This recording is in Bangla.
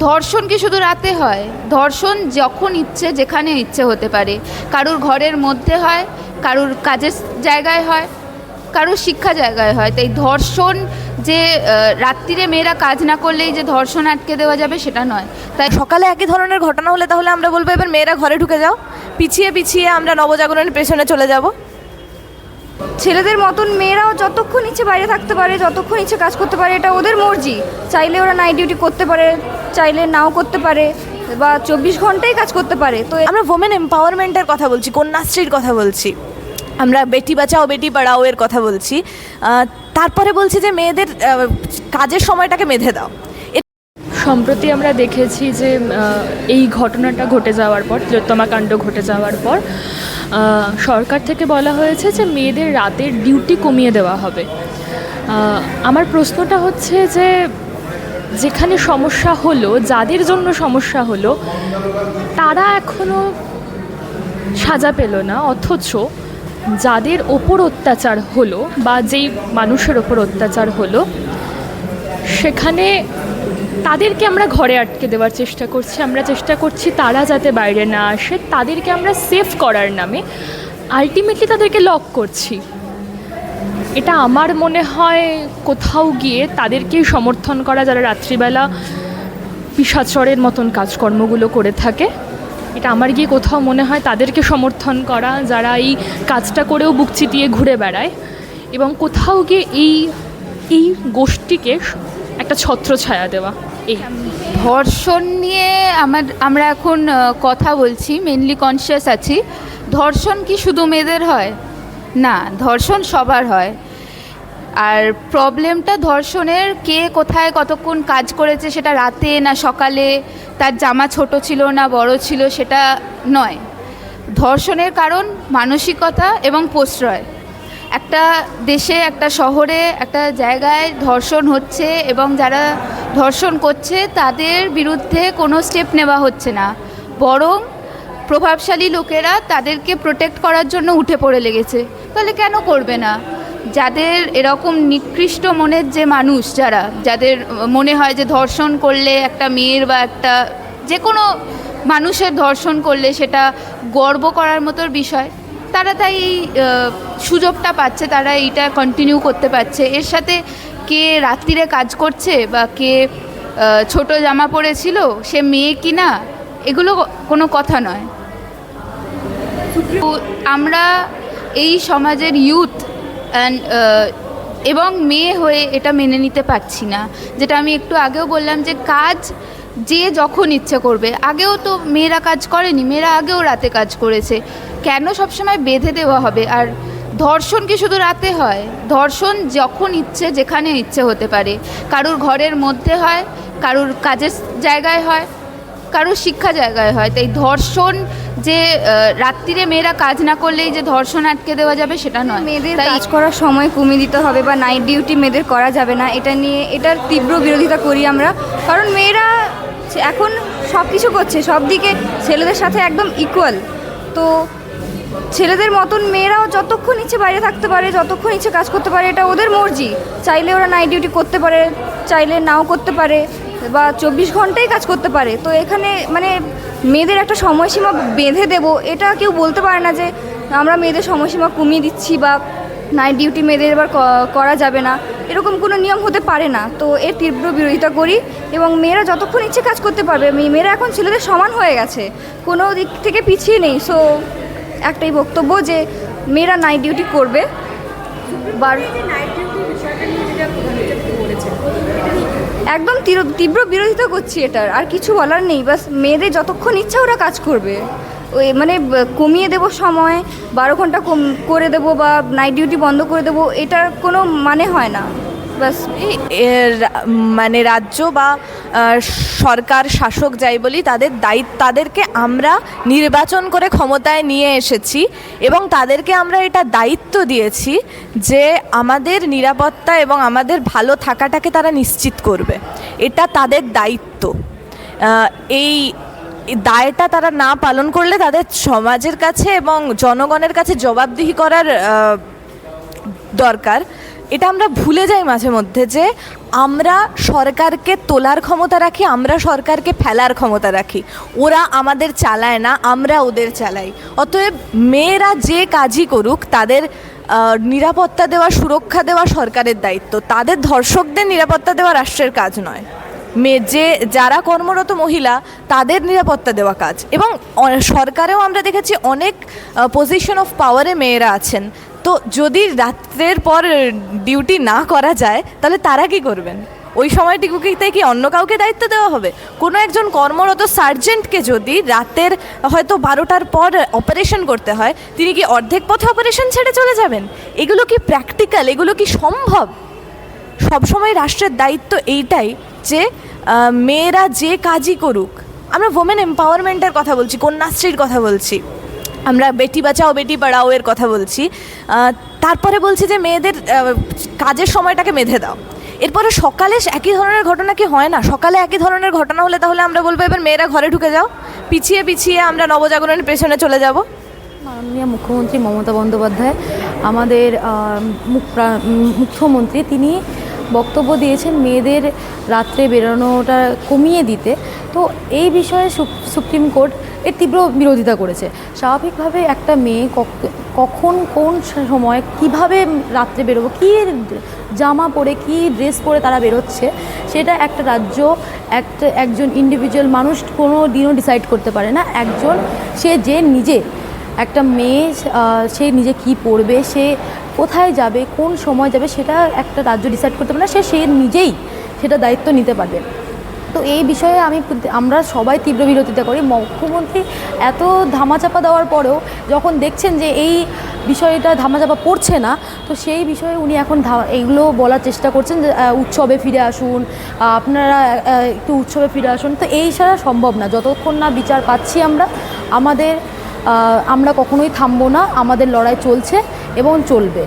ধর্ষণ কি শুধু রাতে হয়? ধর্ষণ যখন ইচ্ছে যেখানে ইচ্ছে হতে পারে। কারুর ঘরের মধ্যে হয়, কারুর কাজের জায়গায় হয়, কারুর শিক্ষা জায়গায় হয়। তাই ধর্ষণ যে রাত্রিরে মেয়েরা কাজ না করলেই যে ধর্ষণ আটকে দেওয়া যাবে সেটা নয়। তাই সকালে একই ধরনের ঘটনা হলে তাহলে আমরা বলবো এবার মেয়েরা ঘরে ঢুকে যাও, পিছিয়ে পিছিয়ে আমরা নবজাগরণের পেছনে চলে যাব। ছেলেদের মতন মেয়েরাও যতক্ষণ ইচ্ছে বাইরে থাকতে পারে, যতক্ষণ ইচ্ছে কাজ করতে পারে, এটা ওদের মর্জি। চাইলে ওরা নাইট ডিউটি করতে পারে, চাইলে নাও করতে পারে, বা 24 ঘন্টাই কাজ করতে পারে। তো আমরা ওমেন এম্পাওয়ারমেন্টের কথা বলছি, কন্যাশ্রীর কথা বলছি, আমরা বেটি বাঁচাও বেটি পড়াও এর কথা বলছি। তারপরে বলছি যে মেয়েদের কাজের সময়টাকে বেঁধে দাও। সম্প্রতি আমরা দেখেছি যে এই ঘটনাটা ঘটে যাওয়ার পর, তিলোত্তমা কাণ্ড ঘটে যাওয়ার পর সরকার থেকে বলা হয়েছে যে মেয়েদের রাতের ডিউটি কমিয়ে দেওয়া হবে। আমার প্রশ্নটা হচ্ছে যে যেখানে সমস্যা হলো, যাদের জন্য সমস্যা হলো, তারা এখনও সাজা পেল না, অথচ যাদের ওপর অত্যাচার হলো বা যেই মানুষের ওপর অত্যাচার হলো সেখানে তাদেরকে আমরা ঘরে আটকে দেওয়ার চেষ্টা করছি। আমরা চেষ্টা করছি তারা যাতে বাইরে না আসে, তাদেরকে আমরা সেভ করার নামে আলটিমেটলি তাদেরকে লক করছি। এটা আমার মনে হয় কোথাও গিয়ে তাদেরকেই সমর্থন করা যারা রাত্রিবেলা পিশাচরের মতন কাজকর্মগুলো করে থাকে। এটা আমার গিয়ে কোথাও মনে হয় তাদেরকে সমর্থন করা যারা এই কাজটা করেও বুক চিতিয়ে ঘুরে বেড়ায়, এবং কোথাও গিয়ে এই গোষ্ঠীকে একটা ছত্রছায়া দেওয়া। এই ধর্ষণ নিয়ে আমরা এখন কথা বলছি, মেনলি কনসিয়াস আছি। ধর্ষণ কি শুধু মেয়েদের হয়? না, ধর্ষণ সবার হয়। আর প্রবলেমটা ধর্ষণের কে কোথায় কতক্ষণ কাজ করেছে, সেটা রাতে না সকালে, তার জামা ছোট ছিল না বড় ছিল সেটা নয়। ধর্ষণের কারণ মানসিকতা এবং প্রশ্রয়। একটা দেশে, একটা শহরে, একটা জায়গায় ধর্ষণ হচ্ছে এবং যারা ধর্ষণ করছে তাদের বিরুদ্ধে কোনো স্টেপ নেওয়া হচ্ছে না, বরং প্রভাবশালী লোকেরা তাদেরকে প্রোটেক্ট করার জন্য উঠে পড়ে লেগেছে। তাহলে কেন করবে না? যাদের এরকম নিকৃষ্ট মনের যে মানুষ, যাদের মনে হয় যে ধর্ষণ করলে একটা মেয়ের বা একটা যে কোনো মানুষের ধর্ষণ করলে সেটা গর্ব করার মতো বিষয়, তারা তাই এই সুযোগটা পাচ্ছে, তারা এইটা কন্টিনিউ করতে পারছে। এর সাথে কে রাত্রিরে কাজ করছে বা কে ছোট জামা পরেছিল সে মেয়ে কি না, এগুলো কোনো কথা নয়। আমরা এই সমাজের ইউথ এবং মেয়ে হয়ে এটা মেনে নিতে পারছি না। যেটা আমি একটু আগেও বললাম যে কাজ যে যখন ইচ্ছে করবে। আগেও তো মেয়েরা কাজ করেনি, মেয়েরা আগেও রাতে কাজ করেছে। কেন সবসময় বেঁধে দেওয়া হবে? আর ধর্ষণ কি শুধু রাতে হয়? ধর্ষণ যখন ইচ্ছে যেখানে ইচ্ছে হতে পারে। কারুর ঘরের মধ্যে হয়, কারুর কাজের জায়গায় হয়, কারুর শিক্ষা জায়গায় হয়। তাই ধর্ষণ যে রাত্রিরে মেয়েরা কাজ না করলেই যে ধর্ষণ আটকে দেওয়া যাবে সেটা নয়। মেয়েদের কাজ করার সময় কমিয়ে দিতে হবে বা নাইট ডিউটি মেয়েদের করা যাবে না, এটার তীব্র বিরোধিতা করি আমরা। কারণ মেয়েরা এখন সব কিছু করছে, সব দিকে ছেলেদের সাথে একদম ইকুয়াল। তো ছেলেদের মতন মেয়েরাও যতক্ষণ ইচ্ছে বাইরে থাকতে পারে, যতক্ষণ ইচ্ছে কাজ করতে পারে, এটা ওদের মর্জি। চাইলে ওরা নাইট ডিউটি করতে পারে, চাইলে নাও করতে পারে, বা 24 ঘন্টাই কাজ করতে পারে। তো এখানে মানে মেয়েদের একটা সময়সীমা বেঁধে দেব, এটা কেউ বলতে পারে না যে আমরা মেয়েদের সময়সীমা কমিয়ে দিচ্ছি বা নাইট ডিউটি মেয়েদের এবার করা যাবে না, এরকম কোনো নিয়ম হতে পারে না। তো এর তীব্র বিরোধিতা করি, এবং মেয়েরা যতক্ষণ ইচ্ছে কাজ করতে পারবে। মেয়েরা এখন ছেলেদের সমান হয়ে গেছে, কোনো দিক থেকে পিছিয়ে নেই। সো একটাই বক্তব্য যে মেয়েরা নাইট ডিউটি করবে। একদম তীব্র বিরোধিতা করছি এটার, আর কিছু বলার নেই। বাস মেয়েদের যতক্ষণ ইচ্ছা ওরা কাজ করবে। ওই মানে কমিয়ে দেবো সময়, 12 ঘন্টা করে দেবো বা নাইট ডিউটি বন্ধ করে দেবো, এটার কোনো মানে হয় না। বাস মানে রাজ্য বা সরকার শাসক যাই বলি, তাদেরকে আমরা নির্বাচন করে ক্ষমতায় নিয়ে এসেছি এবং তাদেরকে আমরা এটা দায়িত্ব দিয়েছি যে আমাদের নিরাপত্তা এবং আমাদের ভালো থাকাটাকে তারা নিশ্চিত করবে। এটা তাদের দায়িত্ব। এই দায়টা তারা না পালন করলে তাদের সমাজের কাছে এবং জনগণের কাছে জবাবদিহি করার দরকার। এটা আমরা ভুলে যাই মাঝে মধ্যে যে আমরা সরকারকে তোলার ক্ষমতা রাখি, আমরা সরকারকে ফেলার ক্ষমতা রাখি। ওরা আমাদের চালায় না, আমরা ওদের চালাই। অতএব মেয়েরা যে কাজই করুক তাদের নিরাপত্তা দেওয়া, সুরক্ষা দেওয়া সরকারের দায়িত্ব। তাদের ধর্ষকদের নিরাপত্তা দেওয়া রাষ্ট্রের কাজ নয়। যারা কর্মরত মহিলা তাদের নিরাপত্তা দেওয়া কাজ। এবং সরকারেও আমরা দেখেছি অনেক পজিশন অফ পাওয়ারে মেয়েরা আছেন। তো যদি রাত্রের পর ডিউটি না করা যায় তাহলে তারা কি করবেন? ওই সময়টুকুতে কি অন্য কাউকে দায়িত্ব দেওয়া হবে? কোনো একজন কর্মরত সার্জেন্টকে যদি রাতের হয়তো 12টার পর অপারেশন করতে হয়, তিনি কি অর্ধেক পথে অপারেশন ছেড়ে চলে যাবেন? এগুলো কি প্র্যাকটিক্যাল? এগুলো কি সম্ভব? সবসময় রাষ্ট্রের দায়িত্ব এইটাই যে মেয়েরা যে কাজই করুক। আমরা ওমেন এম্পাওয়ারমেন্টের কথা বলছি, কন্যাশ্রীর কথা বলছি, আমরা বেটি বাঁচাও বেটি পড়াও এর কথা বলছি, তারপরে বলছি যে মেয়েদের কাজের সময়টাকে বেঁধে দাও। এরপরে সকালে একই ধরনের ঘটনা কি হয় না? সকালে একই ধরনের ঘটনা হলে তাহলে আমরা বলবো এবার মেয়েরা ঘরে ঢুকে যাও, পিছিয়ে পিছিয়ে আমরা নবজাগরণের পেছনে চলে যাব। মাননীয় মুখ্যমন্ত্রী মমতা বন্দ্যোপাধ্যায়, আমাদের মুখ্যমন্ত্রী, তিনি বক্তব্য দিয়েছেন মেয়েদের রাত্রে বেরোনোটা কমিয়ে দিতে। তো এই বিষয়ে সুপ্রিম কোর্ট এর তীব্র বিরোধিতা করেছে। স্বাভাবিকভাবে একটা মেয়ে কখন কোন সময় কিভাবে রাত্রে বেরোবো, কী জামা পরে কী ড্রেস পরে তারা বেরোচ্ছে, সেটা একটা রাজ্য একজন ইন্ডিভিজুয়াল মানুষ কোনো দিনও ডিসাইড করতে পারে না। সে নিজে একটা মেয়ে, সে নিজে কি পরবে, সে কোথায় যাবে, কোন সময় যাবে, সেটা একটা রাজ্য ডিসাইড করতে পারে না। সে নিজেই সেটা দায়িত্ব নিতে পারবে। তো এই বিষয়ে আমরা সবাই তীব্র বিরোধিতা করি। মুখ্যমন্ত্রী এত ধামাচাপা দেওয়ার পরেও যখন দেখছেন যে এই বিষয়টা ধামাচাপা পড়ছে না, তো সেই বিষয়ে উনি এখন এইগুলো বলার চেষ্টা করছেন যে উৎসবে ফিরে আসুন, আপনারা একটু উৎসবে ফিরে আসুন। তো এই ছাড়া সম্ভব না। যতক্ষণ না বিচার পাচ্ছি আমরা কখনোই থামবো না। আমাদের লড়াই চলছে এবং চলবে।